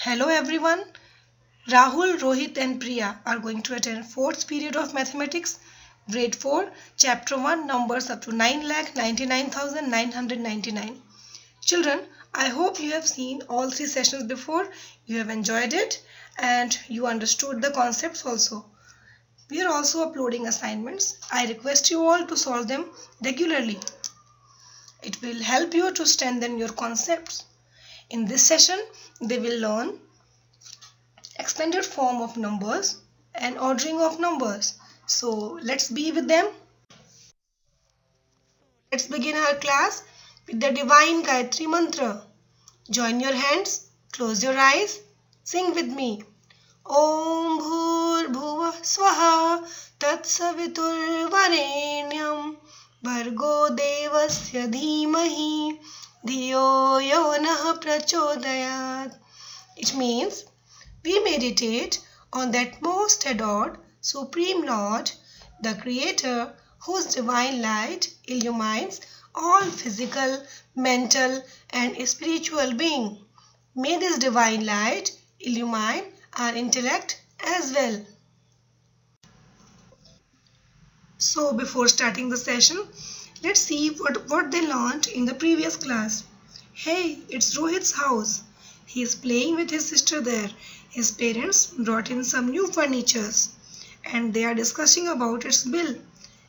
Hello everyone. Rahul, Rohit and Priya are going to attend 4th period of mathematics, grade 4, chapter 1, numbers up to 9,99,999. Children, I hope you have seen all 3 sessions before, you have enjoyed it and you understood the concepts also. We are also uploading assignments. I request you all to solve them regularly. It will help you to strengthen your concepts. In this session, they will learn expanded form of numbers and ordering of numbers. So let's be with them. Let's begin our class with the divine Gayatri Mantra. Join your hands, close your eyes, sing with me. Om Bhur Bhuva Swaha Tat Savitur Varenyam Bhargo Devasya Dhimahi Dhiyo Yonah Prachodayat. It means we meditate on that most adored Supreme Lord, the Creator, whose divine light illumines all physical, mental and spiritual being. May this divine light illumine our intellect as well. So before starting the session, let's see what they learned in the previous class. Hey, it's Rohit's house. He is playing with his sister there. His parents brought in some new furnitures and they are discussing about its bill.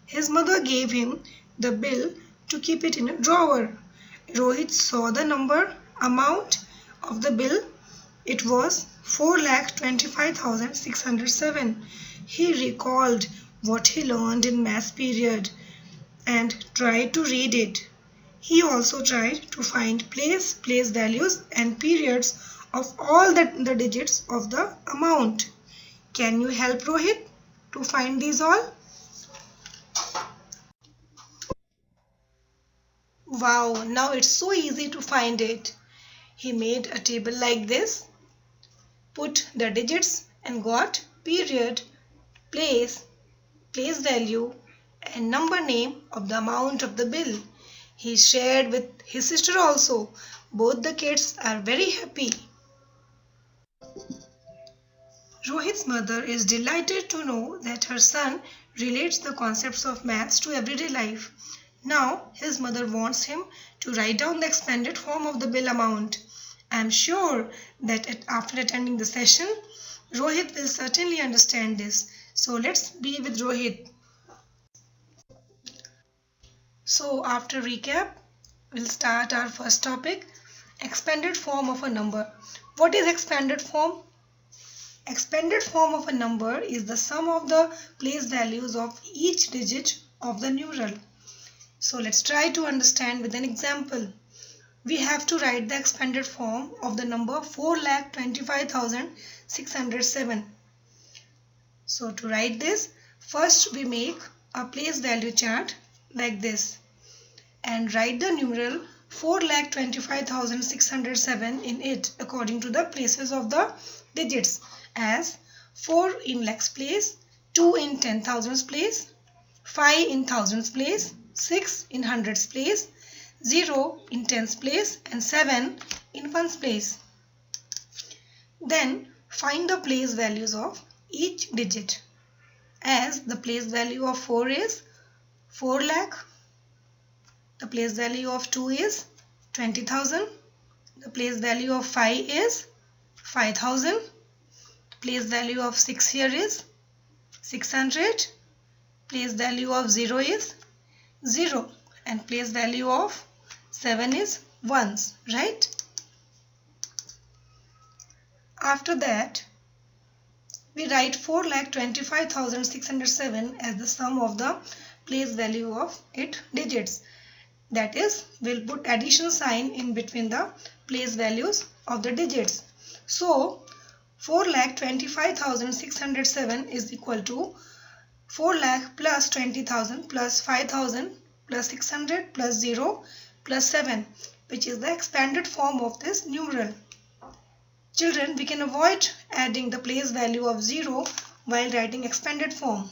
His mother gave him the bill to keep it in a drawer. Rohit saw the amount of the bill. It was 4,25,607. He recalled what he learned in math period and tried to read it. He also tried to find place values and periods of all the digits of the amount. Can you help Rohit to find these all? Wow, now it's so easy to find it. He made a table like this, put the digits and got period, place value and number name of the amount of the bill. He shared with his sister also. Both the kids are very happy. Rohit's mother is delighted to know that her son relates the concepts of maths to everyday life. Now his mother wants him to write down the expanded form of the bill amount. I am sure that after attending the session, Rohit will certainly understand this. So let's be with Rohit. So after recap, we'll start our first topic, expanded form of a number. What is expanded form? Expanded form of a number is the sum of the place values of each digit of the numeral. So let's try to understand with an example. We have to write the expanded form of the number 4,25,607. So to write this, first we make a place value chart like this and write the numeral 4,25,607 in it according to the places of the digits as 4 in lakhs place, 2 in 10,000s place, 5 in thousands place, 6 in hundreds place, 0 in tens place and 7 in ones place. Then find the place values of each digit as the place value of 4 is 4 lakh, the place value of 2 is 20,000, the place value of 5 is 5,000, place value of 6 here is 600, place value of 0 is 0 and place value of 7 is 1s, right? After that, we write 4,25,607 as the sum of the place value of its digits. That is, we'll put addition sign in between the place values of the digits. So, 4,25,607 is equal to 4 lakh plus 20,000 plus 5,000 plus 600 plus 0 plus 7, which is the expanded form of this numeral. Children, we can avoid adding the place value of 0 while writing expanded form.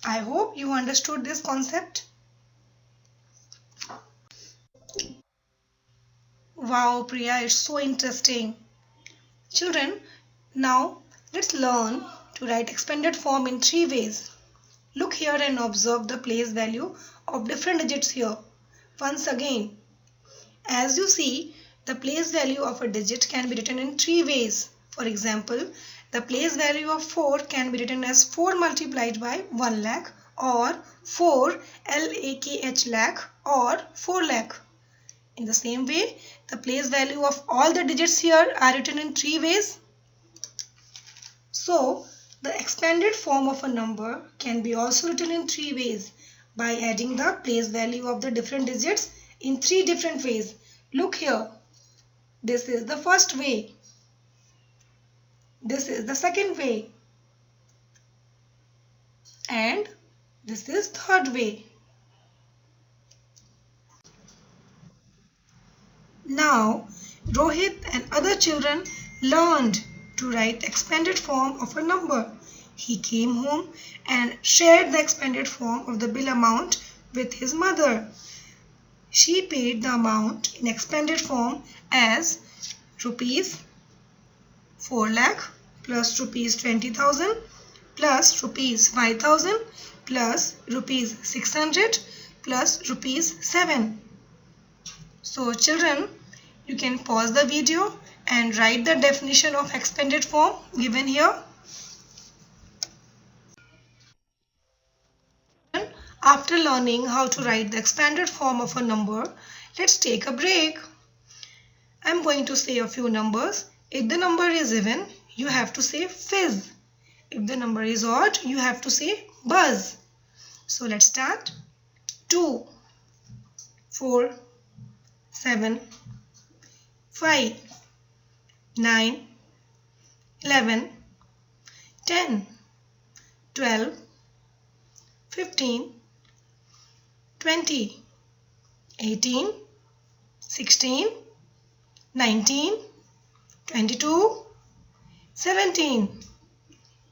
I hope you understood this concept. Wow, Priya, it's so interesting. Children, now let's learn to write expanded form in 3 ways. Look here and observe the place value of different digits here. Once again, as you see, the place value of a digit can be written in 3 ways. For example, the place value of 4 can be written as 4 multiplied by 1 lakh or 4 lakh or 4 lakh. In the same way, the place value of all the digits here are written in 3 ways. So, the expanded form of a number can be also written in 3 ways by adding the place value of the different digits in 3 different ways. Look here. This is the first way. This is the second way. And this is third way. Now, Rohit and other children learned to write expanded form of a number. He came home and shared the expanded form of the bill amount with his mother. She paid the amount in expanded form as rupees 4 lakh plus rupees 20,000 plus rupees 5,000 plus rupees 600 plus rupees 7. So children, you can pause the video and write the definition of expanded form given here. After learning how to write the expanded form of a number, let's take a break. I'm going to say a few numbers. If the number is even, you have to say fizz. If the number is odd, you have to say buzz. So let's start. 2, 4, 7, 5, 9, 11, 10, 12, 15, 20, 18, 16, 19, 22, 17,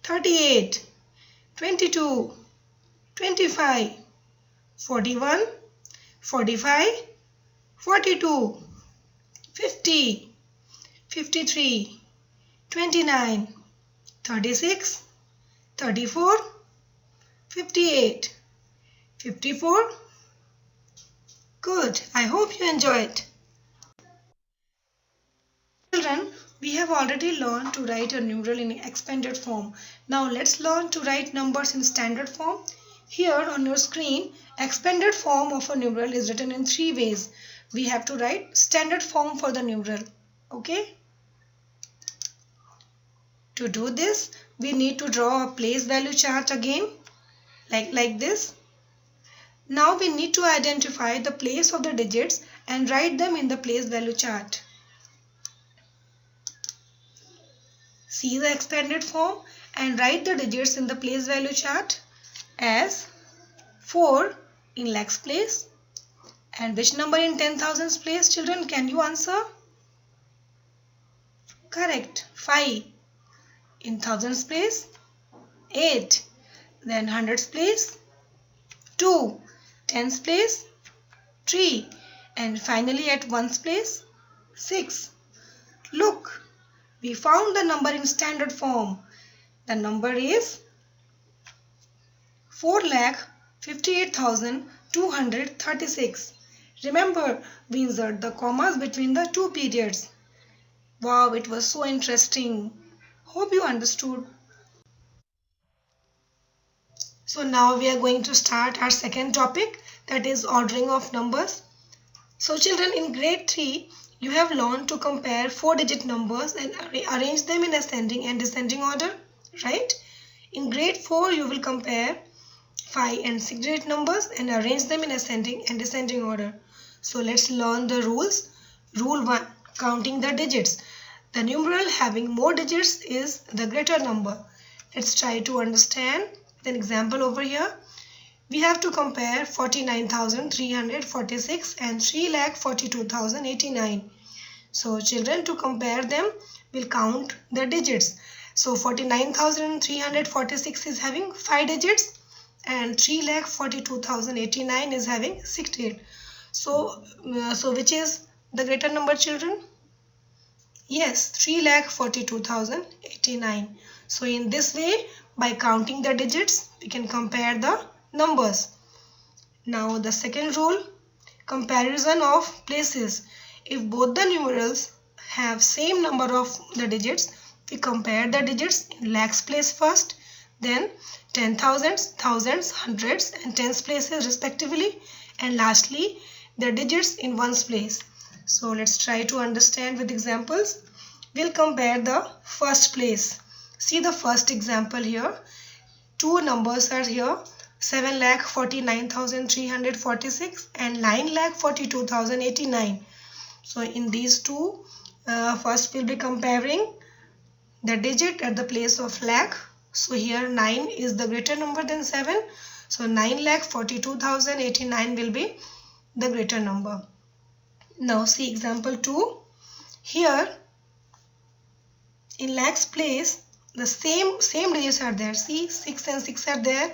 38, 22, 25, 41, 45, 42, 50, 53, 29, 36, 34, 58, 54. Good. I hope you enjoyed. Children, we have already learned to write a numeral in expanded form. Now let's learn to write numbers in standard form. Here on your screen, expanded form of a numeral is written in 3 ways. We have to write standard form for the numeral. Okay? To do this, we need to draw a place value chart again, like this. Now we need to identify the place of the digits and write them in the place value chart. See the expanded form and write the digits in the place value chart as 4 in lakhs place. And which number in 10,000s place, children? Can you answer? Correct. 5. In thousands place, 8. Then hundreds place, 2. Tens place, 3. And finally at ones place, 6. Look, we found the number in standard form. The number is 4,58,236. Remember, we insert the commas between the 2 periods. Wow, it was so interesting. Hope you understood. So now we are going to start our second topic, that is ordering of numbers. So children, in grade 3, you have learned to compare 4-digit numbers and arrange them in ascending and descending order, right? In grade 4, you will compare 5 and 6-digit numbers and arrange them in ascending and descending order. So let's learn the rules. Rule 1, counting the digits. The numeral having more digits is the greater number. Let's try to understand an example over here. We have to compare 49,346 and 3,42,089. So children, to compare them, we'll count the digits. So 49,346 is having 5 digits and 3,42,089 is having 6 digits. So which is the greater number, children? Yes, 3,42,089. So in this way, by counting the digits, we can compare the numbers. Now the second rule, comparison of places. If both the numerals have same number of the digits, we compare the digits in lakhs place first, then 10,000s, thousands, hundreds and tens places respectively, and lastly the digits in ones place. So let's try to understand with examples. We'll compare the first place. See the first example here. Two numbers are here, 7,49,346 and 9,42,089. So in these two, first we'll be comparing the digit at the place of lakh. So here 9 is the greater number than 7. So 9,42,089 will be the greater number. Now see example 2. Here in lakhs place, the same digits are there. See, 6 and 6 are there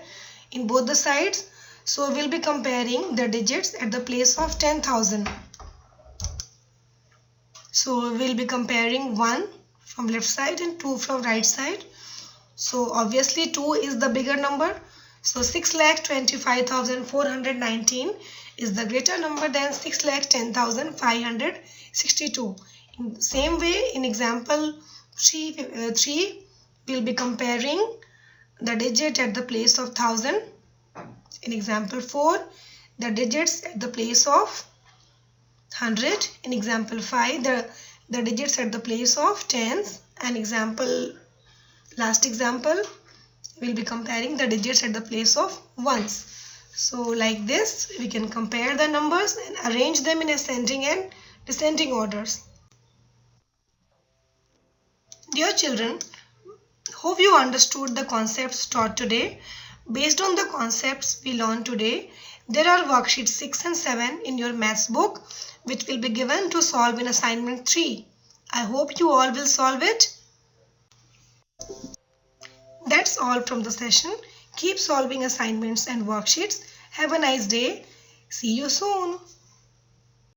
in both the sides. So we'll be comparing the digits at the place of 10,000. So we'll be comparing 1 from left side and 2 from right side. So obviously 2 is the bigger number. So 6,25,419 is the greater number than 6,10,562. In the same way, in example 3, we'll be comparing the digit at the place of 1000. In example 4, the digits at the place of 100. In example 5, the digits at the place of tens. And last example, we'll be comparing the digits at the place of ones. So like this, we can compare the numbers and arrange them in ascending and descending orders. Dear children, hope you understood the concepts taught today. Based on the concepts we learned today, there are worksheets 6 and 7 in your maths book which will be given to solve in assignment 3. I hope you all will solve it. That's all from the session. Keep solving assignments and worksheets. Have a nice day. See you soon.